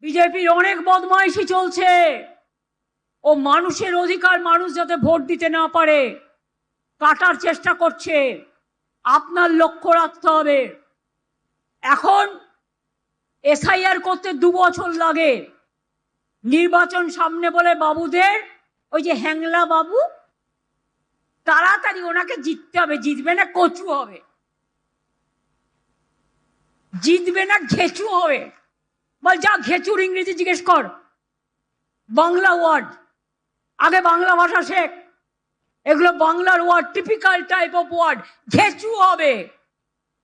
বিজেপির অনেক বদমাইশি চলছে। ও মানুষের অধিকার, মানুষ যাতে ভোট দিতে না পারে কাটার চেষ্টা করছে। আপনার লক্ষ্য রাখতে হবে। এখন এসআইআর করতে 2 বছর লাগে, নির্বাচন সামনে বলে বাবুদের, ওই যে হ্যাংলা বাবু, তাড়াতাড়ি ওনাকে জিততে হবে। জিতবে না কচু হবে, জিতবে না ঘেঁচু হবে। বল যা ঘেঁচুর ইংরেজি জিজ্ঞেস কর, বাংলা ওয়ার্ড, আগে বাংলা ভাষা শেখ। এগুলো বাংলার word, typical type of word. ঘেঁচু হবে,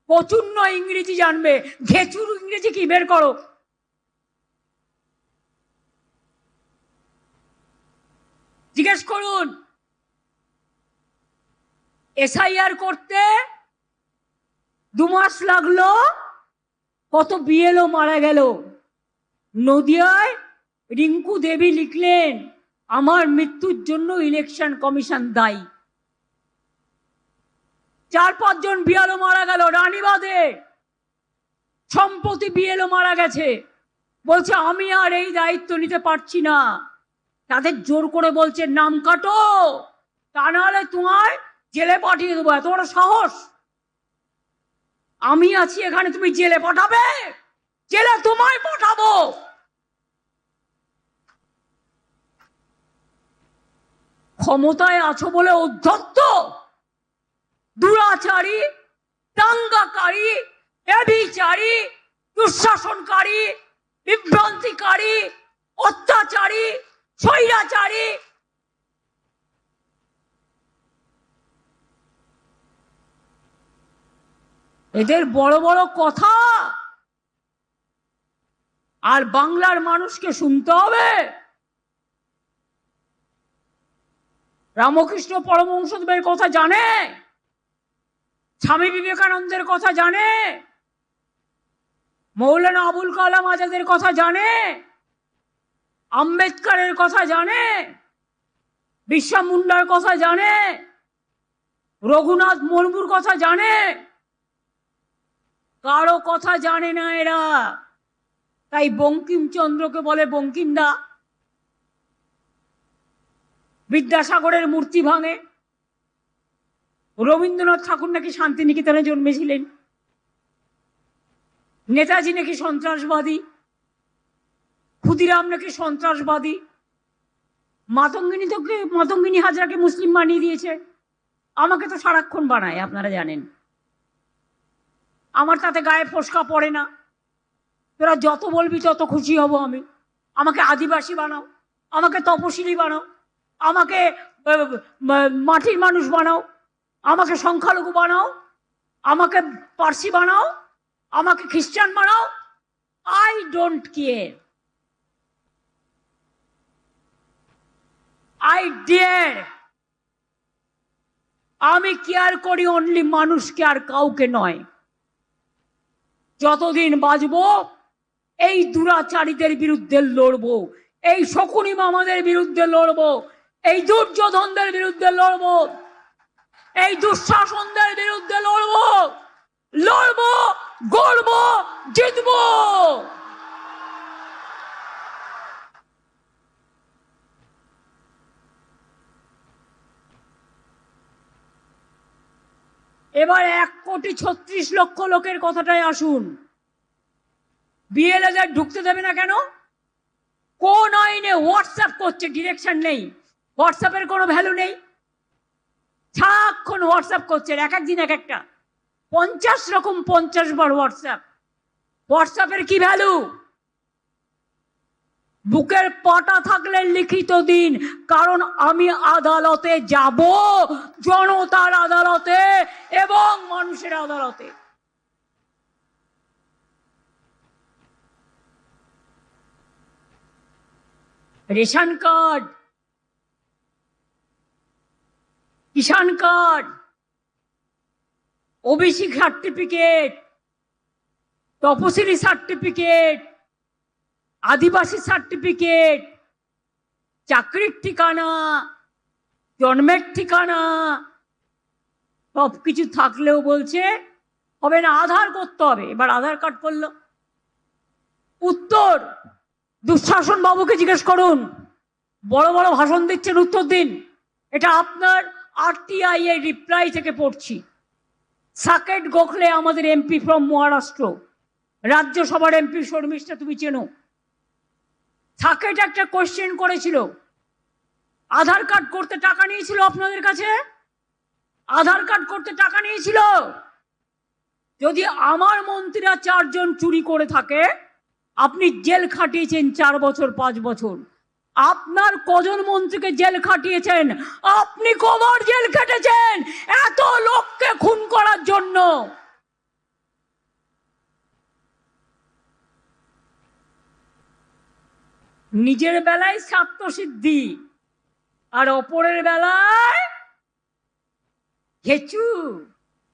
কচুর নয়, ইংরেজি জানবে। ঘেঁচুর ইংরেজি কি বের করো। জিজ্ঞেস করুন। এসআইআর করতে 2 মাস লাগলো, কত বিএলও মারা গেল। নদিয়ায় রিঙ্কু দেবী লিখলেন, আমার মৃত্যুর জন্য ইলেকশন কমিশন দায়ী। 4-5 জন বিএলও মারা গেল। রানীবাঁধে সম্প্রতি বিএলও মারা গেছে, বলছে আমি আর এই দায়িত্ব নিতে পারছি না। তাদের জোর করে বলছে নাম কাটো, তা নাহলে তোমায় জেলে পাঠিয়ে দেবো। এত বড় সাহস! আমি আছি এখানে, তুমি জেলে পাঠাবে? জেলে তোমায় পাঠাবো। ক্ষমতায় আছো বলে উদ্ধত্ত, দুরাচারী, দাঙ্গাকারী, ব্যভিচারী, দুঃশাসনকারী, বিভ্রান্তিকারী, অত্যাচারী, স্বৈরাচারী। এদের বড় বড় কথা আর বাংলার মানুষকে শুনতে হবে। রামকৃষ্ণ পরমহংসদেবের কথা জানে, স্বামী বিবেকানন্দের কথা জানে, মৌলানা আবুল কালাম আজাদের কথা জানে, আম্বেদকরের কথা জানে, বিরসা মুন্ডার কথা জানে, রঘুনাথ মুর্মুর কথা জানে। কারো কথা জানে না এরা। তাই বঙ্কিমচন্দ্রকে বলে বঙ্কিমদা, বিদ্যাসাগরের মূর্তি ভাঙে। রবীন্দ্রনাথ ঠাকুর নাকি শান্তিনিকেতনে জন্মেছিলেন। নেতাজি নাকি সন্ত্রাসবাদী, ক্ষুদিরাম নাকি সন্ত্রাসবাদী, মাতঙ্গিনী হাজরাকে মুসলিম বানিয়ে দিয়েছে। আমাকে তো সারাক্ষণ বানায়, আপনারা জানেন। আমার তাতে গায়ে ফোসকা পড়ে না। তোরা যত বলবি তত খুশি হব আমি। আমাকে আদিবাসী বানাও, আমাকে তপশিলি বানাও, আমাকে মাটির মানুষ বানাও, আমাকে সংখ্যালঘু বানাও, আমাকে পার্সি বানাও, আমাকে খ্রিস্টান বানাও। I don't care, I dare. আমি কেয়ার করি অনলি মানুষকে, আর কাউকে নয়। যতদিন বাঁচবো এই দুরাচারীদের বিরুদ্ধে লড়বো, এই শকুনি মামাদের বিরুদ্ধে লড়বো, এই দুর্যোধনদের বিরুদ্ধে লড়বো, এই দুঃশাসনদের বিরুদ্ধে লড়বো, লড়বো, গড়বো, জিতবো। এবার 1,36,00,000 লোকের কথাটাই আসুন। বিএলএদের ঢুকতে দেবে না কেন? কোন আইনে? হোয়াটসঅ্যাপ করছে, ডিরেকশন নেই। হোয়াটসঅ্যাপের কোনো ভ্যালু নেই। সারাক্ষণ হোয়াটসঅ্যাপ করছে, এক একদিন এক একটা, 50 রকম 50 বার হোয়াটসঅ্যাপ। হোয়াটসঅ্যাপের কি ভ্যালু? বুকের পাটা থাকলে লিখিত দিন, কারণ আমি আদালতে যাব, জনতার আদালতে এবং মানুষের আদালতে। রেশন কার্ড, কিষাণ কার্ড, ওবিসি সার্টিফিকেট, তপশিলি সার্টিফিকেট, আদিবাসী সার্টিফিকেট, চাকরির ঠিকানা, জন্মের ঠিকানা, সবকিছু থাকলেও বলছে হবে না, আধার করতে হবে। এবার আধার কার্ড করলো। উত্তর, দুঃশাসন বাবুকে জিজ্ঞেস করুন, বড় বড় ভাষণ দিচ্ছেন, উত্তর দিন। এটা আপনার আরটিআই এর রিপ্লাই থেকে পড়ছি। সাকেট গোখলে আমাদের এমপি ফ্রম মহারাষ্ট্র, রাজ্যসভার এমপি, শর্মিষ্ঠা তুমি চেনো। সাকেট একটা কোয়েশ্চেন করেছিল, আধার কার্ড করতে টাকা নিয়েছিল আপনাদের কাছে? আধার কার্ড করতে টাকা নিয়েছিল? যদি আমার মন্ত্রীরা 4 জন চুরি করে থাকে, আপনি জেল খাটিয়েছেন 4 বছর 5 বছর। আপনার কজন মন্ত্রীকে জেল খাটিয়েছেন? আপনি কবার জেল খেটেছেন এত লোককে খুন করার জন্য? নিজের বেলায় স্বার্থসিদ্ধি আর অপরের বেলায় হেচু।